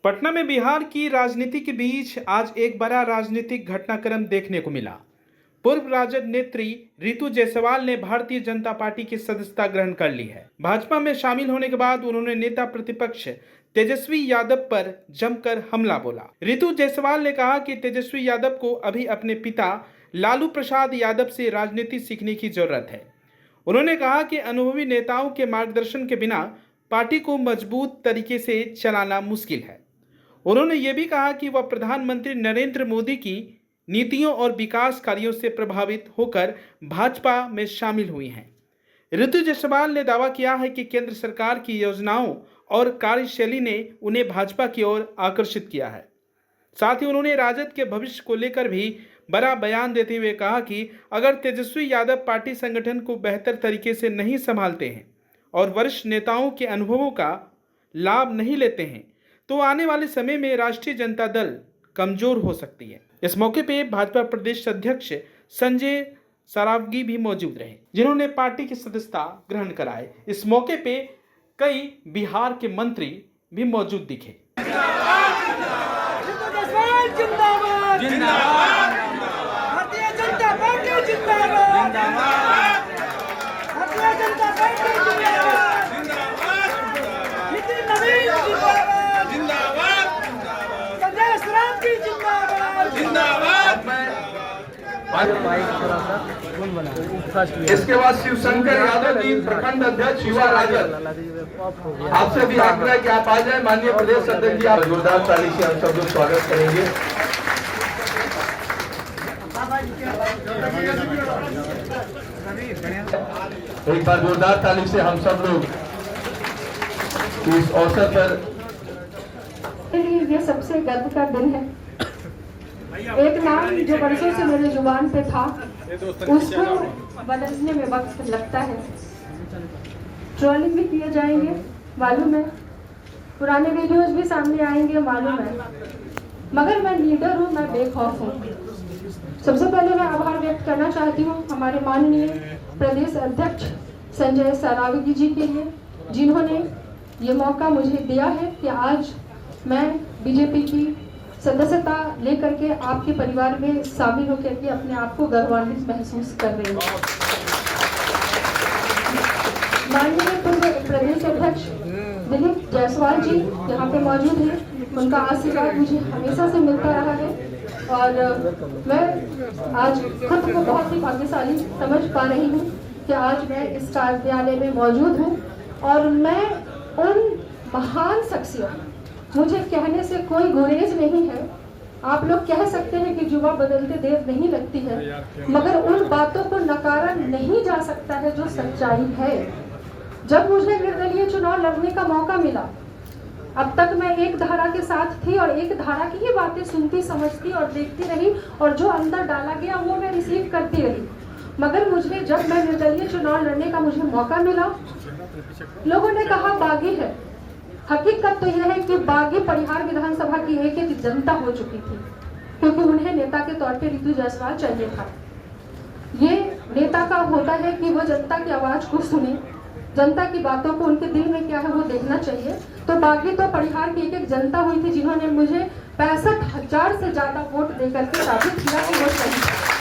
पटना में बिहार की राजनीति के बीच आज एक बड़ा राजनीतिक घटनाक्रम देखने को मिला। पूर्व राजद नेत्री रितु जायसवाल ने भारतीय जनता पार्टी की सदस्यता ग्रहण कर ली है। भाजपा में शामिल होने के बाद उन्होंने नेता प्रतिपक्ष तेजस्वी यादव पर जमकर हमला बोला। रितु जायसवाल ने कहा कि तेजस्वी यादव को अभी अपने पिता लालू प्रसाद यादव से राजनीति सीखने की जरूरत है। उन्होंने कहा कि अनुभवी नेताओं के मार्गदर्शन के बिना पार्टी को मजबूत तरीके से चलाना मुश्किल है। उन्होंने ये भी कहा कि वह प्रधानमंत्री नरेंद्र मोदी की नीतियों और विकास कार्यों से प्रभावित होकर भाजपा में शामिल हुई हैं। रितु जायसवाल ने दावा किया है कि केंद्र सरकार की योजनाओं और कार्यशैली ने उन्हें भाजपा की ओर आकर्षित किया है। साथ ही उन्होंने राजद के भविष्य को लेकर भी बड़ा बयान देते हुए कहा कि अगर तेजस्वी यादव पार्टी संगठन को बेहतर तरीके से नहीं संभालते हैं और वरिष्ठ नेताओं के अनुभवों का लाभ नहीं लेते हैं तो आने वाले समय में राष्ट्रीय जनता दल कमजोर हो सकती है। इस मौके पे भाजपा प्रदेश अध्यक्ष संजय सरावगी भी मौजूद रहे, जिन्होंने पार्टी की सदस्यता ग्रहण कराए। इस मौके पे कई बिहार के मंत्री भी मौजूद दिखे। इसके बाद शिवशंकर यादव जी प्रखंड अध्यक्ष युवा राजद, आपसे भी आग्रह है कि आप आ जाए। माननीय प्रदेश अध्यक्ष जी, आप जोरदार ताली से हम सब लोग स्वागत करेंगे। एक बार जोरदार ताली से हम सब लोग इस अवसर पर। ये सबसे गर्व का दिन है। एक नाम जो बरसों से मेरे जुबान पे था उसको बदलने में वक्त लगता है। ट्रोलिंग भी किए जाएंगे मालूम है, पुराने वीडियोस भी सामने आएंगे मालूम है, मगर मैं लीडर हूँ, मैं बेखौफ हूँ। सबसे पहले मैं आभार व्यक्त करना चाहती हूँ हमारे माननीय प्रदेश अध्यक्ष संजय सरावगी जी के लिए, जिन्होंने ये मौका मुझे दिया है कि आज मैं बीजेपी की सदस्यता लेकर के आपके परिवार में शामिल होकर के अपने आप को गौरवान्वित महसूस कर रही हूँ। माननीय पूर्व प्रदेश अध्यक्ष दिलीप जायसवाल जी यहाँ पे मौजूद हैं, उनका आशीर्वाद मुझे हमेशा से मिलता रहा है और मैं आज खुद को बहुत ही भाग्यशाली समझ पा रही हूँ कि आज मैं इस कार्यालय में मौजूद हूँ और मैं उन महान शख्सियत, मुझे कहने से कोई गुरेज नहीं है। आप लोग कह सकते हैं कि जुबान बदलते देर नहीं लगती है, मगर उन बातों को नकारा नहीं जा सकता है जो सच्चाई है। जब मुझे निर्दलीय चुनाव लड़ने का मौका मिला, अब तक मैं एक धारा के साथ थी और एक धारा की ही बातें सुनती, समझती और देखती रही और जो अंदर डाला गया वो मैं रिसीव करती रही। मगर मुझे जब मैं निर्दलीय चुनाव लड़ने का मुझे मौका मिला, लोगों ने कहा बागी है। हकीकत तो यह है कि बागी परिहार विधानसभा की एक जनता हो चुकी थी, क्योंकि उन्हें नेता के तौर पे रितु जायसवाल चाहिए था। ये नेता का होता है कि वो जनता की आवाज को सुने, जनता की बातों को, उनके दिल में क्या है वो देखना चाहिए। तो बागी तो परिहार की एक जनता हुई थी जिन्होंने मुझे 65,000 से ज्यादा वोट देकर के साबित किया कि वो सही है।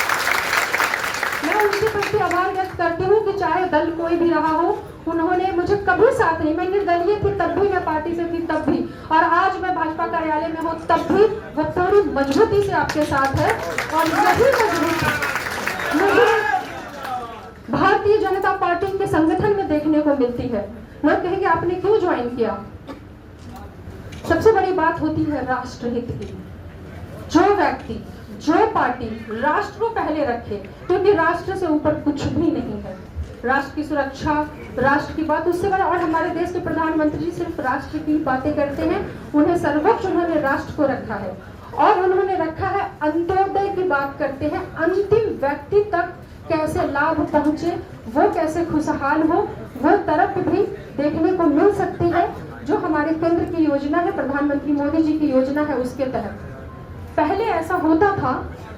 मैं उनके प्रति आभार व्यक्त करती हूँ कि चाहे दल कोई भी रहा हो, उन्होंने मुझे कभी साथ नहीं, मैं निर्दलीय थी तब भी, मैं पार्टी से थी तब भी, और आज मैं भाजपा कार्यालय में हूँ तब भी वो पूरी मजबूती से आपके साथ है। और यही मजबूती मुझे भारतीय जनता पार्टी के संगठन में देखने को मिलती है। लोग कहेंगे आपने क्यों ज्वाइन किया? सबसे बड़ी बात होती है राष्ट्रहित की। जो व्यक्ति, जो पार्टी राष्ट्र को पहले रखे, क्योंकि राष्ट्र से ऊपर कुछ भी नहीं है। राष्ट्र की सुरक्षा, राष्ट्र की बात उससे बड़ा, और हमारे देश के प्रधानमंत्री जी सिर्फ राष्ट्र की बातें करते हैं, उन्हें सर्वोच्च उन्होंने राष्ट्र को रखा है और उन्होंने रखा है अंत्योदय की बात करते हैं, अंतिम व्यक्ति तक कैसे लाभ पहुंचे, वो कैसे खुशहाल हो, वो तरफ भी देखने को मिल सकती है जो हमारे केंद्र की योजना है, प्रधानमंत्री मोदी जी की योजना है उसके तहत। पहले ऐसा होता था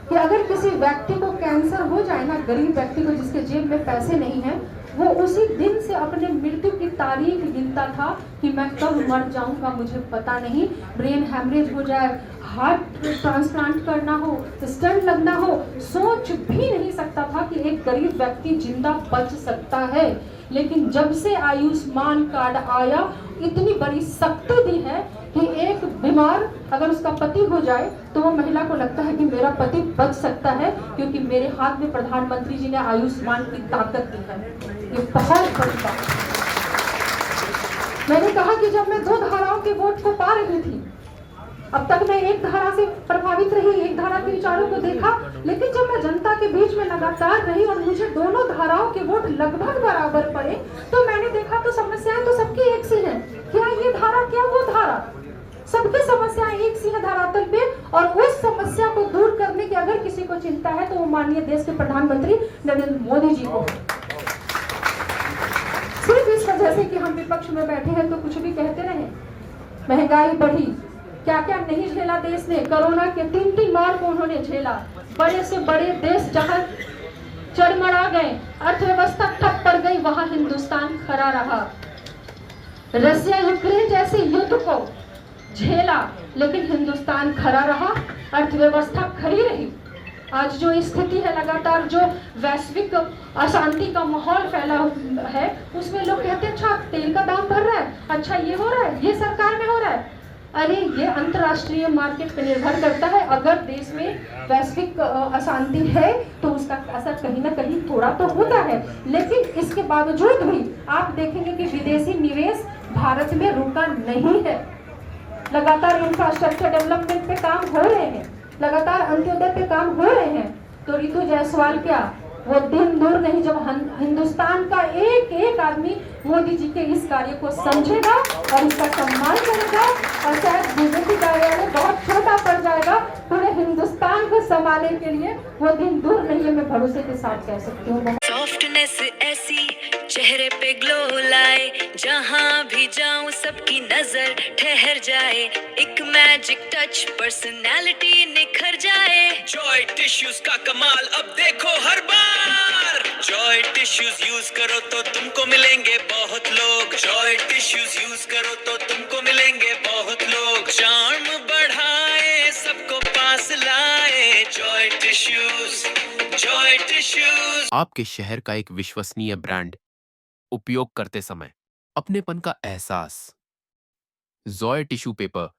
कि अगर किसी व्यक्ति को कैंसर हो जाए ना, गरीब व्यक्ति को जिसके जेब में पैसे नहीं है, वो उसी दिन से अपने मृत्यु की तारीख गिनता था कि मैं कब मर जाऊंगा मुझे पता नहीं, ब्रेन हैमरेज हो जाए, हार्ट ट्रांसप्लांट करना हो, स्टंट लगना हो, सोच भी नहीं सकता था कि एक गरीब व्यक्ति जिंदा बच सकता है। लेकिन जब से आयुष्मान कार्ड आया, इतनी बड़ी शक्ति दी है कि एक बीमार अगर उसका पति हो जाए तो वो महिला को लगता है कि मेरा पति बच सकता है, क्योंकि मेरे हाथ में प्रधानमंत्री जी ने आयुष्मान की ताकत दी है। ये बहुत बड़ी बात। मैंने कहा कि जब मैं 2 धाराओं के वोट को पा रही थी, अब तक मैं एक धारा से प्रभावित रही, एक धारा के विचारों को देखा, लेकिन जब मैं जनता के बीच में लगातार रही और मुझे दोनों धाराओं के वोट लगभग बराबर पड़े, तो मैंने देखा तो समस्याएं तो सबकी एक सी हैं। क्या ये धारा, क्या वो धारा, सबकी समस्याएं एक सी है धरातल पे। और उस समस्या को दूर करने की अगर किसी को चिंता है तो वो माननीय देश के प्रधानमंत्री नरेंद्र मोदी जी को। सिर्फ इस वजह से कि हम विपक्ष में बैठे हैं तो कुछ भी कहते रहे। महंगाई बढ़ी, क्या क्या नहीं झेला देश ने, कोरोना के 3 मार को उन्होंने झेला, बड़े से बड़े देश जहां चरमरा गए, अर्थव्यवस्था ठप पड़ गई, वहां हिंदुस्तान खड़ा रहा। रशिया यूक्रेन जैसे युद्ध को झेला, लेकिन हिंदुस्तान खड़ा रहा, अर्थव्यवस्था खड़ी रही। आज जो स्थिति है, लगातार जो वैश्विक अशांति का माहौल फैला है, उसमें लोग कहते हैं अच्छा तेल का दाम बढ़ रहा है, अच्छा ये हो रहा है, ये सरकार में हो रहा है। अरे ये अंतर्राष्ट्रीय मार्केट पर निर्भर करता है। अगर देश में वैश्विक अशांति है तो उसका असर कहीं ना कहीं थोड़ा तो होता है, लेकिन इसके बावजूद भी आप देखेंगे कि विदेशी निवेश भारत में रुका नहीं है। लगातार इंफ्रास्ट्रक्चर डेवलपमेंट पे काम हो रहे हैं, लगातार अंत्योदय पे काम हो रहे हैं। तो रितु जायसवाल क्या, वो दिन दूर नहीं जब हिंदुस्तान का एक एक आदमी मोदी जी के इस कार्य को समझेगा और इसका सम्मान करेगा, और शायद बीजेपी कार्यालय बहुत छोटा पड़ जाएगा, पूरे हिंदुस्तान को संभालने के लिए वो दिन दूर नहीं है, मैं भरोसे के साथ कह सकती हूँ। सॉफ्टनेस ऐसी चेहरे पे ग्लो लाए, जहाँ भी जाऊँ सबकी नजर ठहर जाए, एक मैजिक टच पर्सनालिटी निखर जाए। जॉय टिश्यूज का कमाल अब देखो हर बार, जॉय टिश्यूज यूज करो तो तुमको मिलेंगे बहुत लोग, जॉय टिश्यूज यूज करो तो तुमको मिलेंगे बहुत लोग, चार्म बढ़ाए सबको पास लाए, जॉय टिश्यूज, जॉय टिश्यूज। आपके शहर का एक विश्वसनीय ब्रांड, उपयोग करते समय अपनेपन का एहसास। Joy tissue paper